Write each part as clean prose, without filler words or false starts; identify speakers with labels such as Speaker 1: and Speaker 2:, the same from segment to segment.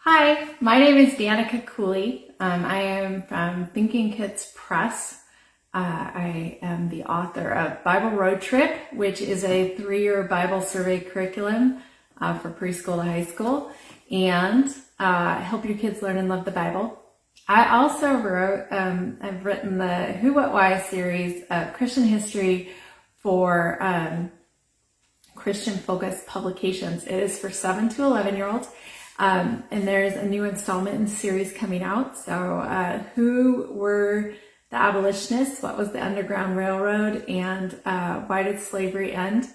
Speaker 1: Hi, my name is Danica Cooley. I am from Thinking Kids Press. I am the author of Bible Road Trip, which is a 3-year Bible survey curriculum for preschool to high school, and help your kids learn and love the Bible. I also I've written the Who, What, Why series of Christian history for Christian-focused publications. It is for 7 to 11-year-olds. And there's a new installment in the series coming out. So who were the abolitionists, what was the Underground Railroad, and why did slavery end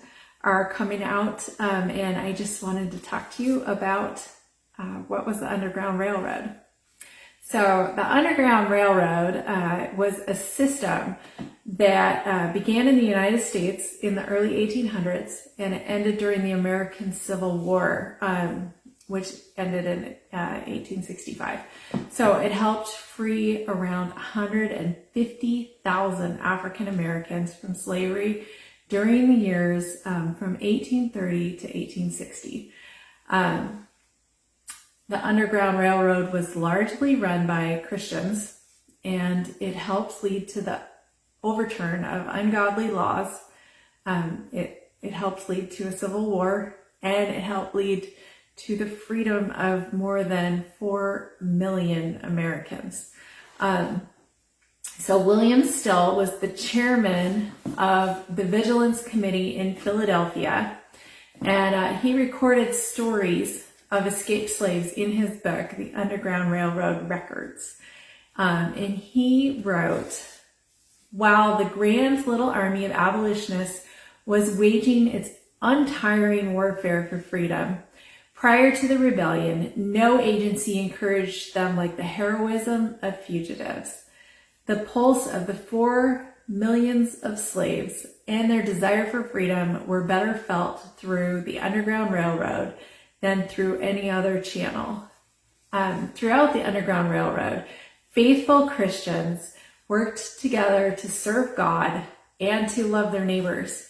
Speaker 1: are coming out. And I just wanted to talk to you about what was the Underground Railroad. So the Underground Railroad was a system that began in the United States in the early 1800s, and it ended during the American Civil War, which ended in 1865. So it helped free around 150,000 African Americans from slavery during the years from 1830 to 1860. The Underground Railroad was largely run by Christians, and it helped lead to the overturn of ungodly laws. It helped lead to a civil war, and it helped lead to the freedom of more than 4 million Americans. So William Still was the chairman of the Vigilance Committee in Philadelphia, and he recorded stories of escaped slaves in his book, The Underground Railroad Records. And he wrote, while the grand little army of abolitionists was waging its untiring warfare for freedom, prior to the rebellion, no agency encouraged them like the heroism of fugitives. The pulse of the 4 millions of slaves and their desire for freedom were better felt through the Underground Railroad than through any other channel. Throughout the Underground Railroad, faithful Christians worked together to serve God and to love their neighbors.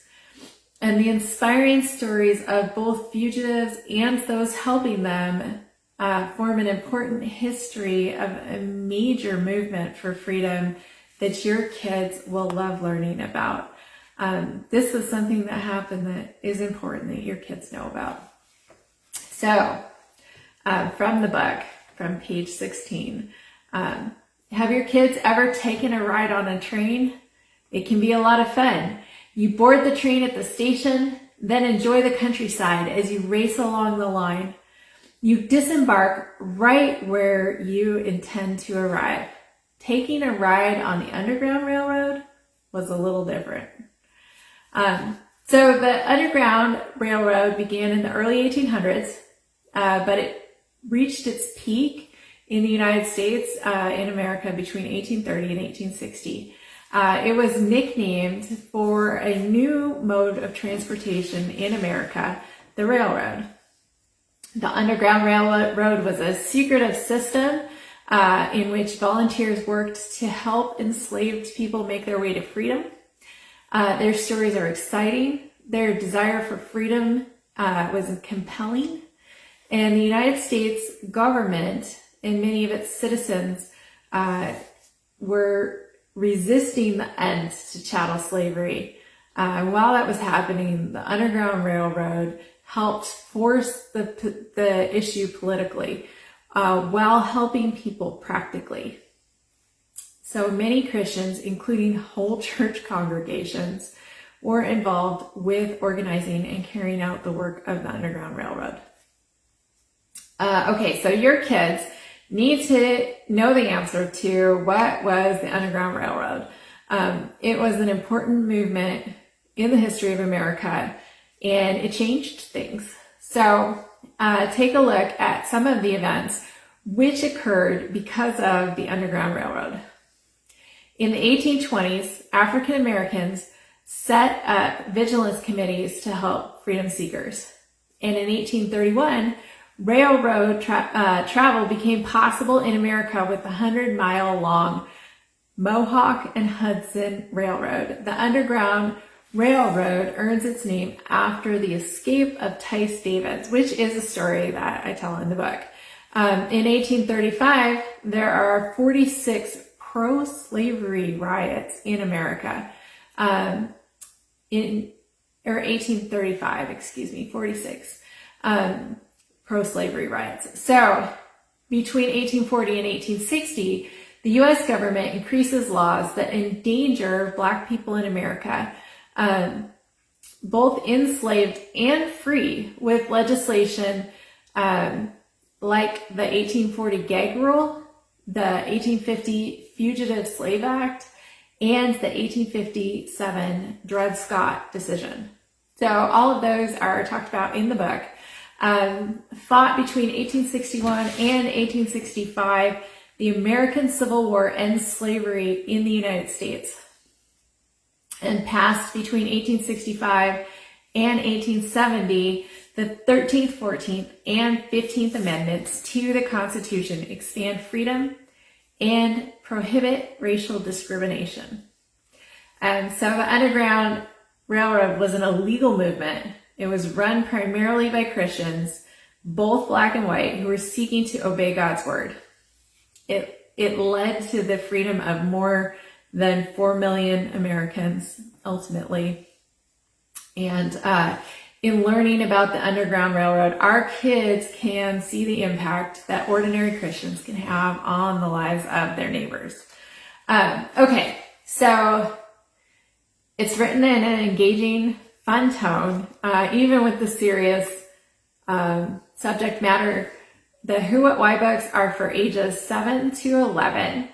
Speaker 1: And the inspiring stories of both fugitives and those helping them form an important history of a major movement for freedom that your kids will love learning about. This is something that happened that is important that your kids know about. So, from the book, from page 16, have your kids ever taken a ride on a train? It can be a lot of fun. You board the train at the station, then enjoy the countryside as you race along the line. You disembark right where you intend to arrive. Taking a ride on the Underground Railroad was a little different. So the Underground Railroad began in the early 1800s, but it reached its peak in the United States, in America, between 1830 and 1860. It was nicknamed for a new mode of transportation in America, the railroad. The Underground Railroad was a secretive system in which volunteers worked to help enslaved people make their way to freedom. Their stories are exciting. Their desire for freedom was compelling. And the United States government and many of its citizens were resisting the end to chattel slavery. While that was happening, the Underground Railroad helped force the issue politically, while helping people practically. So many Christians, including whole church congregations, were involved with organizing and carrying out the work of the Underground Railroad. Okay, so your kids need to know the answer to what was the Underground Railroad. It was an important movement in the history of America, and it changed things. So take a look at some of the events which occurred because of the Underground Railroad. In the 1820s, African Americans set up vigilance committees to help freedom seekers. And in 1831, railroad travel became possible in America with the 100-mile-long Mohawk and Hudson Railroad. The Underground Railroad earns its name after the escape of Tice Davids, which is a story that I tell in the book. In 1835, there are 46 pro-slavery riots in America. 1835, 46 pro-slavery riots. So between 1840 and 1860, the U.S. government increases laws that endanger Black people in America, both enslaved and free, with legislation like the 1840 gag rule, the 1850 Fugitive Slave Act, and the 1857 Dred Scott decision. So all of those are talked about in the book. Fought between 1861 and 1865, the American Civil War ends slavery in the United States, and passed between 1865 and 1870, the 13th, 14th, and 15th Amendments to the Constitution expand freedom and prohibit racial discrimination. So the Underground Railroad was an illegal movement. It was run primarily by Christians, both Black and white, who were seeking to obey God's word. It led to the freedom of more than 4 million Americans, ultimately. And in learning about the Underground Railroad, our kids can see the impact that ordinary Christians can have on the lives of their neighbors. Okay, so it's written in an engaging, fun tone, even with the serious subject matter. The Who, What, Why books are for ages 7 to 11.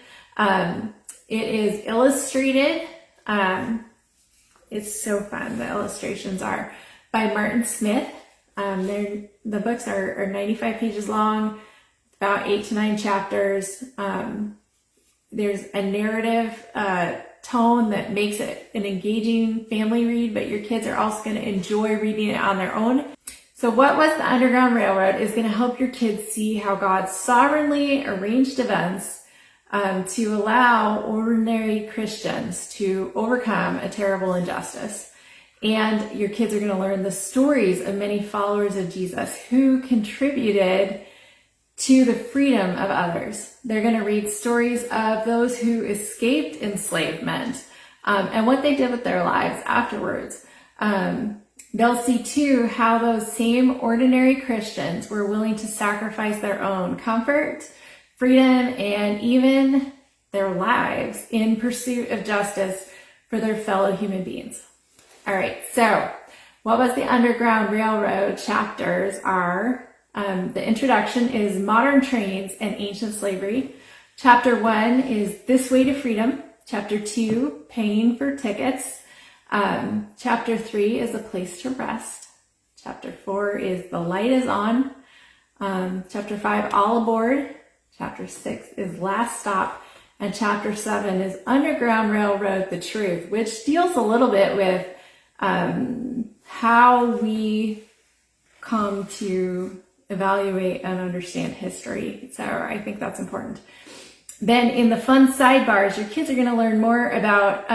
Speaker 1: It is illustrated. It's so fun. The illustrations are by Martin Smith. The books are 95 pages long, about 8 to 9 chapters. There's a narrative tone that makes it an engaging family read, but your kids are also going to enjoy reading it on their own. So What Was the Underground Railroad is going to help your kids see how God sovereignly arranged events to allow ordinary Christians to overcome a terrible injustice. And your kids are going to learn the stories of many followers of Jesus who contributed to the freedom of others. They're going to read stories of those who escaped enslavement and what they did with their lives afterwards. They'll see too how those same ordinary Christians were willing to sacrifice their own comfort, freedom, and even their lives in pursuit of justice for their fellow human beings. All right, so What Was the Underground Railroad chapters are, the introduction is Modern Trains and Ancient Slavery. Chapter 1 is This Way to Freedom. Chapter 2, Paying for Tickets. Chapter 3 is A Place to Rest. Chapter 4 is The Light is On. Chapter 5, All Aboard. Chapter 6 is Last Stop. And chapter 7 is Underground Railroad, The Truth, which deals a little bit with how we come to evaluate and understand history. So I think that's important. Then in the fun sidebars, your kids are going to learn more about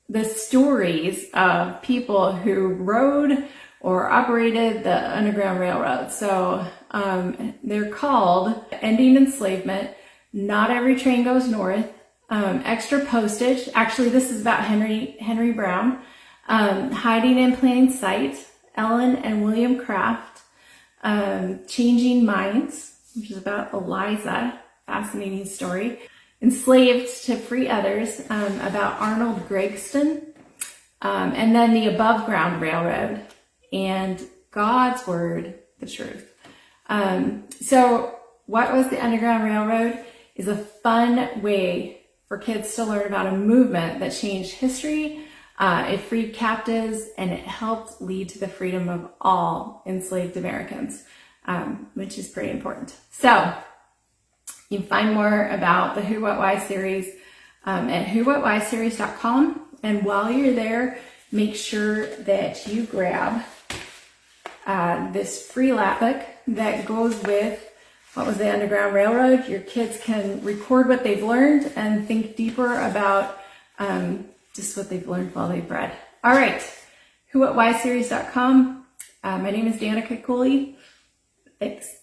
Speaker 1: the stories of people who rode or operated the Underground Railroad. So they're called Ending Enslavement, Not Every Train Goes North, Extra Postage. Actually, this is about Henry Brown. Hiding in Plain Sight, Ellen and William Craft. Changing Minds, which is about Eliza, fascinating story. Enslaved to Free Others, about Arnold Gregston. And then the Above Ground Railroad and God's Word, The Truth. So What Was the Underground Railroad is a fun way for kids to learn about a movement that changed history. It freed captives, and it helped lead to the freedom of all enslaved Americans, which is pretty important. So you can find more about the Who, What, Why series at whowhatwhyseries.com. And while you're there, make sure that you grab this free lap book that goes with What Was the Underground Railroad. Your kids can record what they've learned and think deeper about just what they've learned while they've read. All right, whowhatwhyseries.com. My name is Danica Cooley. Thanks.